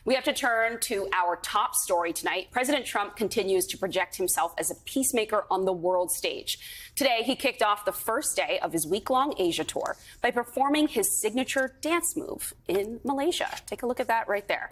We have to turn to our top story tonight. President Trump continues to project himself as a peacemaker on the world stage. Today, he kicked off the first day of his week-long Asia tour by performing his signature dance move in Malaysia. Take a look at that right there.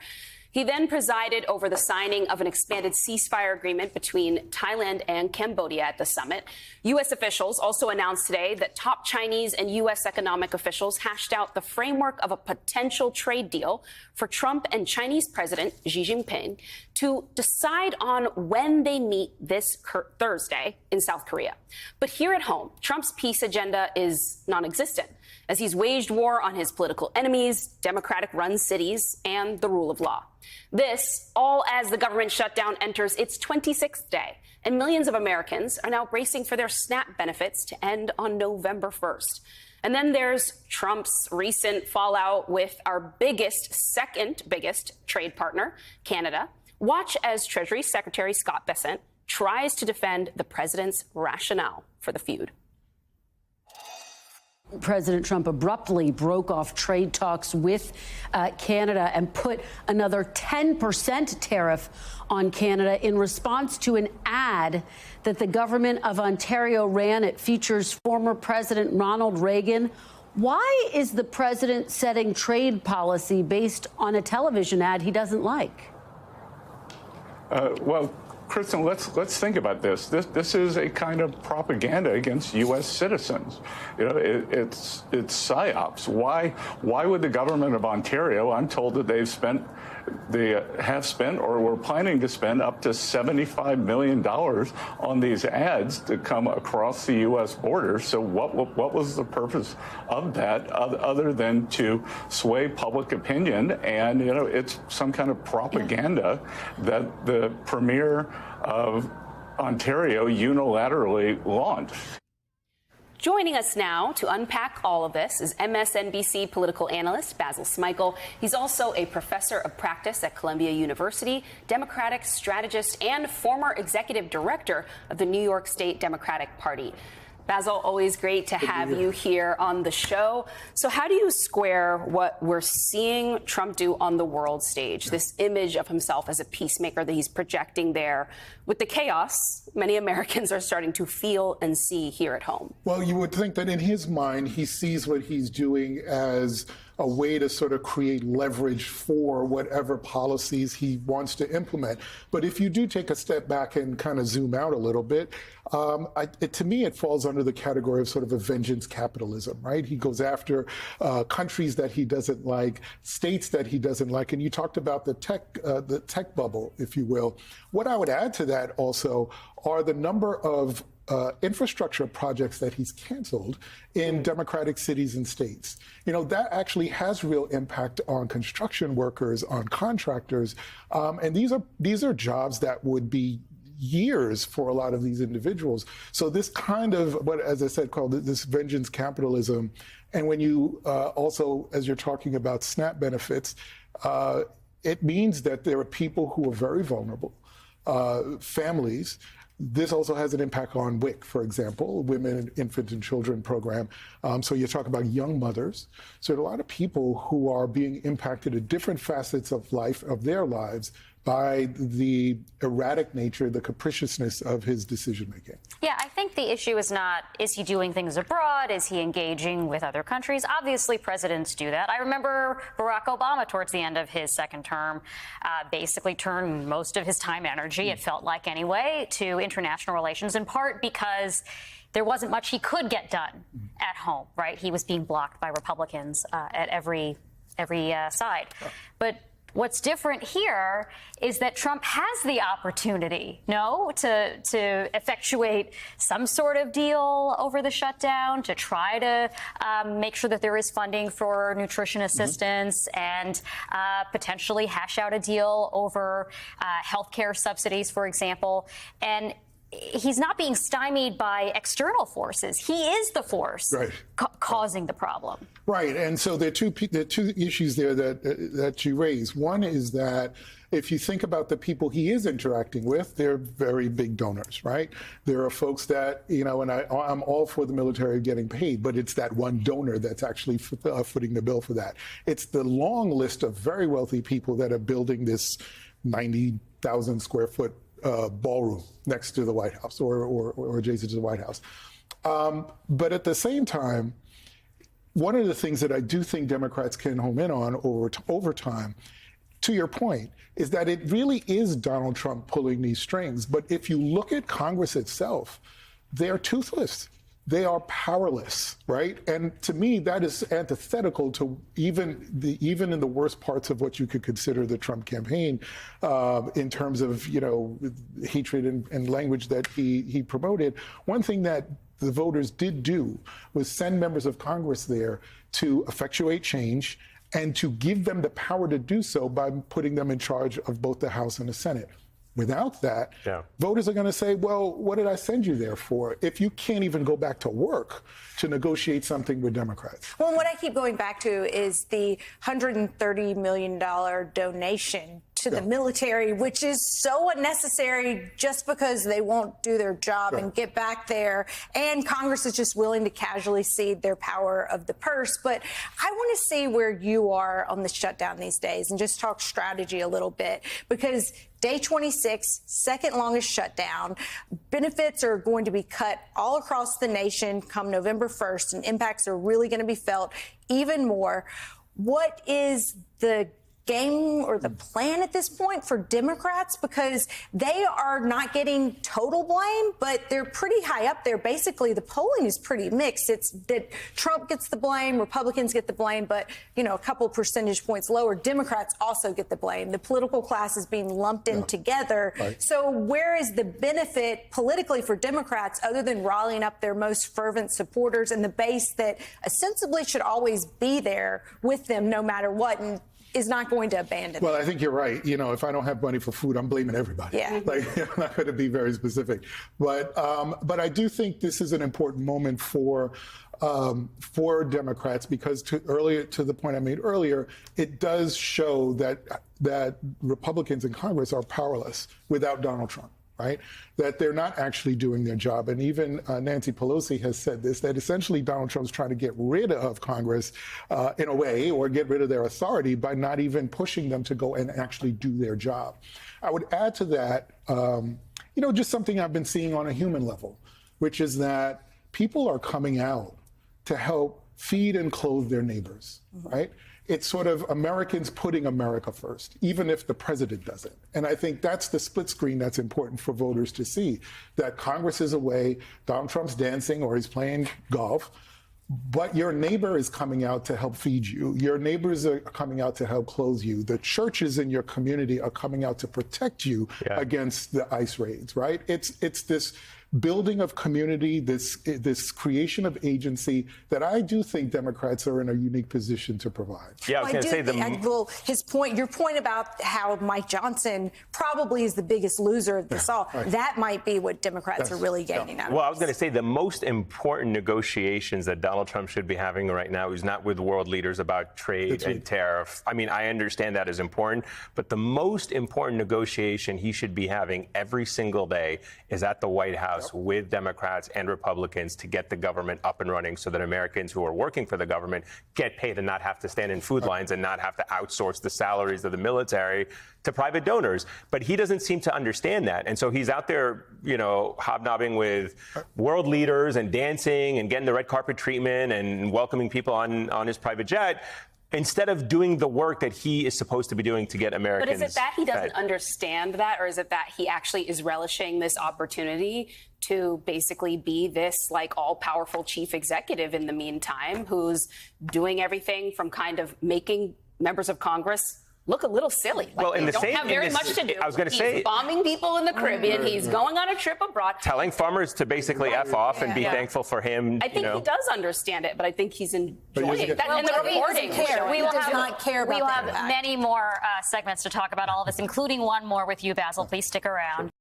He then presided over the signing of an expanded ceasefire agreement between Thailand and Cambodia at the summit. U.S. officials also announced today that top Chinese and U.S. economic officials hashed out the framework of a potential trade deal for Trump and Chinese President Xi Jinping to decide on when they meet this Thursday in South Korea. But here at home, Trump's peace agenda is non-existent, as he's waged war on his political enemies, Democratic-run cities, and the rule of law. This, all as the government shutdown enters its 26th day, and millions of Americans are now bracing for their SNAP benefits to end on November 1st. And then there's Trump's recent fallout with our second biggest trade partner, Canada. Watch as Treasury Secretary Scott Bessent tries to defend the president's rationale for the feud. President Trump abruptly broke off trade talks with Canada and put another 10% tariff on Canada in response to an ad that the government of Ontario ran. It features former President Ronald Reagan. Why is the president setting trade policy based on a television ad he doesn't like? Well, Kristen, let's think about this. This is a kind of propaganda against U.S. citizens. You know, it's psyops. Why would the government of Ontario? I'm told that they have spent or were planning to spend up to $75 million on these ads to come across the U.S. border. So what was the purpose of that other than to sway public opinion? And, you know, it's some kind of propaganda that the premier of Ontario unilaterally launched. Joining us now to unpack all of this is MSNBC political analyst Basil Smikle. He's also a professor of practice at Columbia University, Democratic strategist, and former executive director of the New York State Democratic Party. Basil, always great to have you here on the show. So how do you square what we're seeing Trump do on the world stage, this image of himself as a peacemaker that he's projecting there, with the chaos many Americans are starting to feel and see here at home? Well, you would think that in his mind, he sees what he's doing as a way to sort of create leverage for whatever policies he wants to implement. But if you do take a step back and kind of zoom out a little bit, to me, it falls under the category of sort of a vengeance capitalism, right? He goes after countries that he doesn't like, states that he doesn't like. And you talked about the tech bubble, if you will. What I would add to that also are the number of infrastructure projects that he's canceled in Democratic cities and states. You know, that actually has real impact on construction workers, on contractors. And these are jobs that would be years for a lot of these individuals. So this kind of what, as I said, called this vengeance capitalism. And when you also, as you're talking about SNAP benefits, it means that there are people who are very vulnerable, families. This also has an impact on WIC, for example, Women, Infant and Children Program. So you talk about young mothers. So there are a lot of people who are being impacted at different facets of life, of their lives, by the erratic nature, the capriciousness of his decision-making. Yeah, I think the issue is not, is he doing things abroad? Is he engaging with other countries? Obviously, presidents do that. I remember Barack Obama, towards the end of his second term, basically turned most of his time, energy, it felt like anyway, to international relations, in part because there wasn't much he could get done at home, right? He was being blocked by Republicans at every side. But what's different here is that Trump has the opportunity, to effectuate some sort of deal over the shutdown, to try to make sure that there is funding for nutrition assistance and potentially hash out a deal over health care subsidies, for example. And he's not being stymied by external forces. He is the force causing the problem. Right, and so there are two issues there that you raise. One is that if you think about the people he is interacting with, they're very big donors, right? There are folks that, and I'm all for the military getting paid, but it's that one donor that's actually footing the bill for that. It's the long list of very wealthy people that are building this 90,000 square foot ballroom next to the White House or adjacent to the White House. But at the same time, one of the things that I do think Democrats can home in on over time, to your point, is that it really is Donald Trump pulling these strings. But if you look at Congress itself, they're toothless. They are powerless, right? And to me, that is antithetical to even in the worst parts of what you could consider the Trump campaign, in terms of hatred and language that he promoted. One thing that the voters did do was send members of Congress there to effectuate change and to give them the power to do so by putting them in charge of both the House and the Senate. Without that, voters are going to say, well, what did I send you there for if you can't even go back to work to negotiate something with Democrats? Well, what I keep going back to is the $130 million donation to the military, which is so unnecessary just because they won't do their job and get back there. And Congress is just willing to casually cede their power of the purse. But I want to see where you are on the shutdown these days and just talk strategy a little bit, because Day 26, second longest shutdown. Benefits are going to be cut all across the nation come November 1st, and impacts are really going to be felt even more. What is the game or the plan at this point for Democrats? Because they are not getting total blame, but they're pretty high up there. Basically, the polling is pretty mixed. It's that Trump gets the blame, Republicans get the blame, but, a couple percentage points lower, Democrats also get the blame. The political class is being lumped in together. Right. So where is the benefit politically for Democrats other than rallying up their most fervent supporters and the base that ostensibly should always be there with them no matter what, and is not going to abandon Well, them? I think you're right. If I don't have money for food, I'm blaming everybody. Yeah. I'm not going to be very specific. But I do think this is an important moment for Democrats, because to the point I made earlier, it does show that Republicans in Congress are powerless without Donald Trump. Right? That they're not actually doing their job. And even Nancy Pelosi has said this, that essentially Donald Trump's trying to get rid of Congress in a way, or get rid of their authority by not even pushing them to go and actually do their job. I would add to that, just something I've been seeing on a human level, which is that people are coming out to help feed and clothe their neighbors, right? It's sort of Americans putting America first, even if the president doesn't. And I think that's the split screen that's important for voters to see, that Congress is away, Donald Trump's dancing or he's playing golf, but your neighbor is coming out to help feed you. Your neighbors are coming out to help clothe you. The churches in your community are coming out to protect you against the ICE raids, right? It's this building of community, this creation of agency that I do think Democrats are in a unique position to provide. Yeah, I was going to say your point about how Mike Johnson probably is the biggest loser of this all, that might be what Democrats are really gaining out of. Well, I was going to say the most important negotiations that Donald Trump should be having right now is not with world leaders about trade and tariff. I mean, I understand that is important, but the most important negotiation he should be having every single day is at the White House with Democrats and Republicans to get the government up and running so that Americans who are working for the government get paid and not have to stand in food lines and not have to outsource the salaries of the military to private donors. But he doesn't seem to understand that. And so he's out there, hobnobbing with world leaders and dancing and getting the red carpet treatment and welcoming people on his private jet, instead of doing the work that he is supposed to be doing to get Americans. But is it that he doesn't understand that, or is it that he actually is relishing this opportunity to basically be this all-powerful chief executive in the meantime, who's doing everything from kind of making members of Congress look a little silly? Well, they don't have very much to do. I was going to say, he's bombing people in the Caribbean. He's going on a trip abroad. Telling farmers to basically F off and be thankful for him. I think he does understand it, but I think he's enjoying that. In the reporting, we will have many more segments to talk about all of this, including one more with you, Basil. Please stick around.